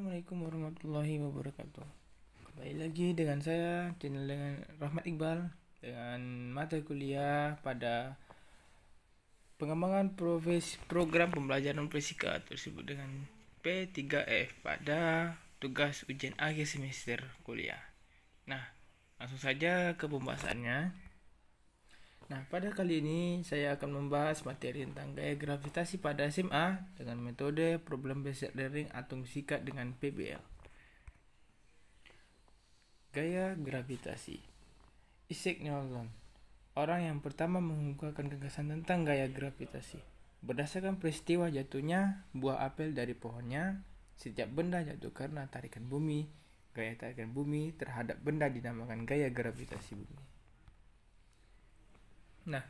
Assalamualaikum warahmatullahi wabarakatuh. Kembali lagi dengan saya, channel dengan Rahmat Iqbal, dengan mata kuliah pada pengembangan program pembelajaran fisika tersebut dengan P3F pada tugas ujian akhir semester kuliah. Nah, langsung saja ke pembahasannya. Nah, pada kali ini saya akan membahas materi tentang gaya gravitasi pada SMA dengan metode problem based learning atau singkat dengan PBL. Gaya gravitasi. Isaac Newton, orang yang pertama mengungkapkan gagasan tentang gaya gravitasi. Berdasarkan peristiwa jatuhnya buah apel dari pohonnya, setiap benda jatuh karena tarikan bumi. Gaya tarikan bumi terhadap benda dinamakan gaya gravitasi bumi. Nah,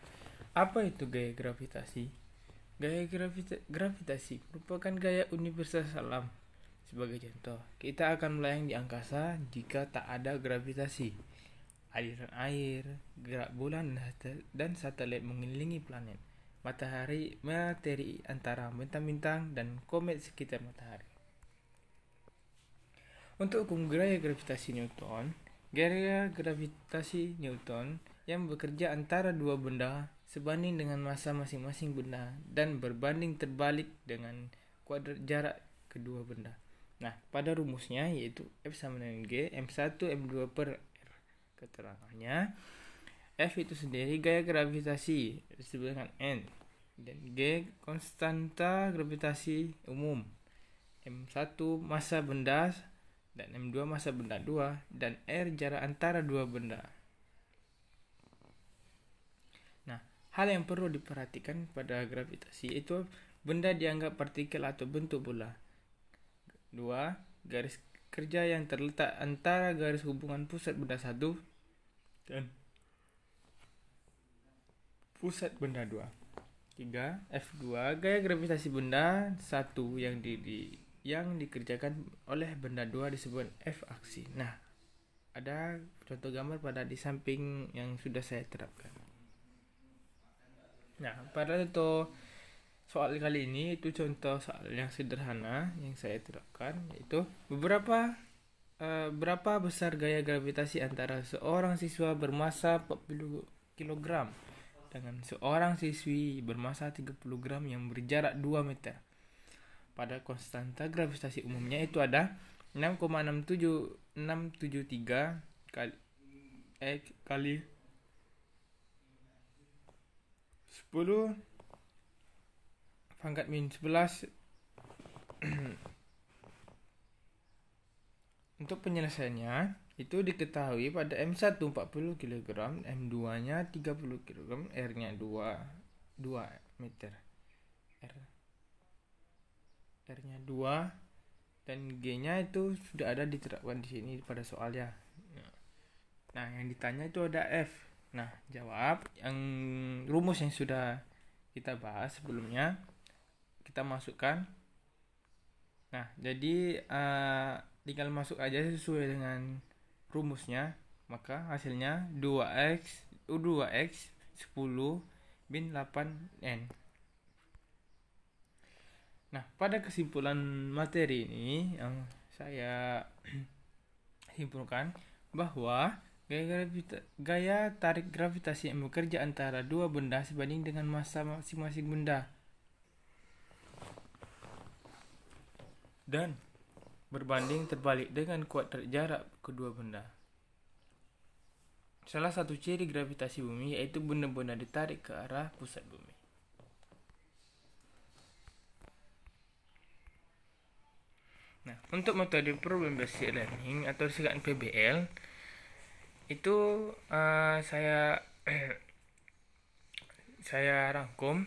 apa itu gaya gravitasi? Gaya gravitasi merupakan gaya universal alam. Sebagai contoh, kita akan melayang di angkasa jika tak ada gravitasi. Aliran air, gerak bulan dan satelit mengelilingi planet, matahari, materi antara bintang-bintang dan komet sekitar matahari. Untuk hukum gaya gravitasi Newton, yang bekerja antara dua benda sebanding dengan massa masing-masing benda dan berbanding terbalik dengan kuadrat jarak kedua benda. Nah, pada rumusnya yaitu F sama dengan G, M1 M2 per R. Keterangannya, F itu sendiri gaya gravitasi disebut dengan N, dan G konstanta gravitasi umum, M1 massa benda dan M2 massa benda 2, dan R jarak antara dua benda. Nah, hal yang perlu diperhatikan pada gravitasi itu benda dianggap partikel atau bentuk bola. 2. Garis kerja yang terletak antara garis hubungan pusat benda 1 dan pusat benda 2. 3. F2. Gaya gravitasi benda 1 yang dikerjakan oleh benda 2 disebut F aksi. Nah, ada contoh gambar pada di samping yang sudah saya terapkan. Nah, pada contoh soal kali ini itu contoh soal yang sederhana yang saya terapkan, yaitu berapa besar gaya gravitasi antara seorang siswa bermasa 40 kg dengan seorang siswi bermasa 30 gram yang berjarak 2 meter. Pada konstanta gravitasi umumnya itu ada 6,673 kali 10 pangkat min 11. Untuk penyelesaiannya itu diketahui pada M1 40 kg, M2 nya 30 kg, R nya 2 meter, R nya 2, dan G nya itu sudah ada diterapkan di sini pada soalnya. Nah, yang ditanya itu ada F. Nah, jawab yang rumus yang sudah kita bahas sebelumnya kita masukkan. Nah, jadi tinggal masuk aja sesuai dengan rumusnya, maka hasilnya 2x 10 bin 8n. Nah, pada kesimpulan materi ini yang saya simpulkan bahwa gaya tarik gravitasi yang bekerja antara dua benda sebanding dengan massa masing-masing benda dan berbanding terbalik dengan kuadrat jarak kedua benda. Salah satu ciri gravitasi bumi yaitu benda-benda ditarik ke arah pusat bumi. Nah, untuk metode problem based learning atau singkatan PBL itu saya rangkum.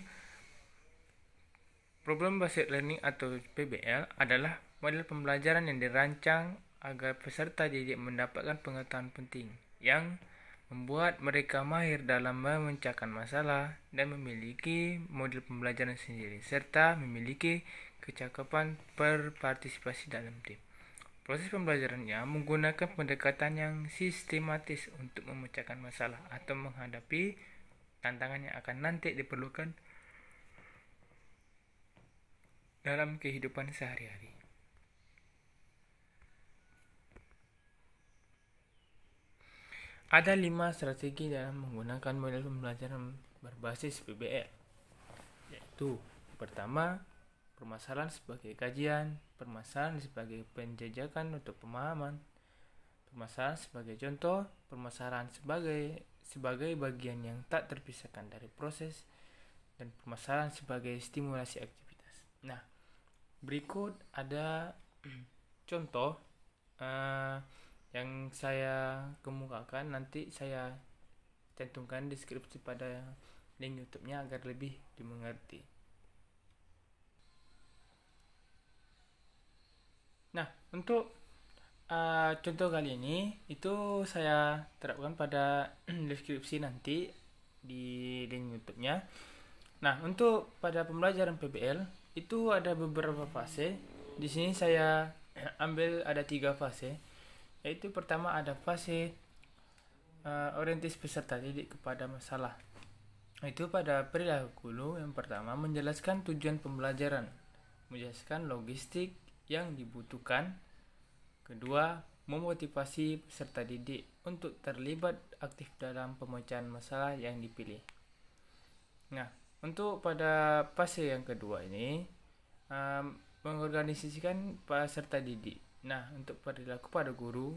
Problem based learning atau PBL adalah model pembelajaran yang dirancang agar peserta didik mendapatkan pengetahuan penting yang membuat mereka mahir dalam memecahkan masalah dan memiliki model pembelajaran sendiri serta memiliki kecakapan berpartisipasi dalam tim. Proses pembelajarannya menggunakan pendekatan yang sistematis untuk memecahkan masalah atau menghadapi tantangan yang akan nanti diperlukan dalam kehidupan sehari-hari. Ada 5 strategi dalam menggunakan model pembelajaran berbasis PBL, yaitu pertama, permasalahan sebagai kajian, permasalahan sebagai penjajakan untuk pemahaman, permasalahan sebagai contoh, permasalahan sebagai bagian yang tak terpisahkan dari proses, dan permasalahan sebagai stimulasi aktivitas. Nah, berikut ada contoh yang saya kemukakan, nanti saya cantumkan deskripsi pada link YouTube-nya agar lebih dimengerti. Nah, untuk contoh kali ini itu saya terapkan pada deskripsi nanti di link YouTube-nya. Nah, untuk pada pembelajaran PBL itu ada beberapa fase. Di sini saya ambil ada 3 fase. Yaitu pertama ada fase orientasi peserta didik kepada masalah. Itu pada perilaku dulu. Yang pertama menjelaskan tujuan pembelajaran, menjelaskan logistik yang dibutuhkan. Kedua, memotivasi peserta didik untuk terlibat aktif dalam pemecahan masalah yang dipilih. Nah, untuk pada fase yang kedua ini mengorganisasikan peserta didik. Nah, untuk perilaku pada guru,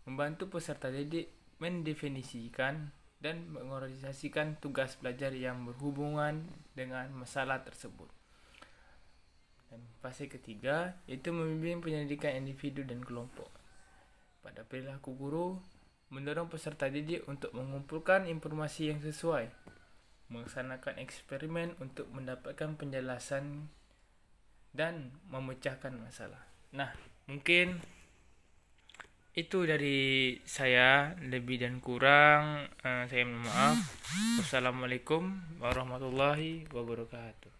membantu peserta didik mendefinisikan dan mengorganisasikan tugas belajar yang berhubungan dengan masalah tersebut. Dan fase ketiga yaitu membimbing penyelidikan individu dan kelompok. Pada perilaku guru, mendorong peserta didik untuk mengumpulkan informasi yang sesuai, melaksanakan eksperimen untuk mendapatkan penjelasan dan memecahkan masalah. Nah, mungkin itu dari saya, lebih dan kurang saya mohon maaf. Wassalamualaikum warahmatullahi wabarakatuh.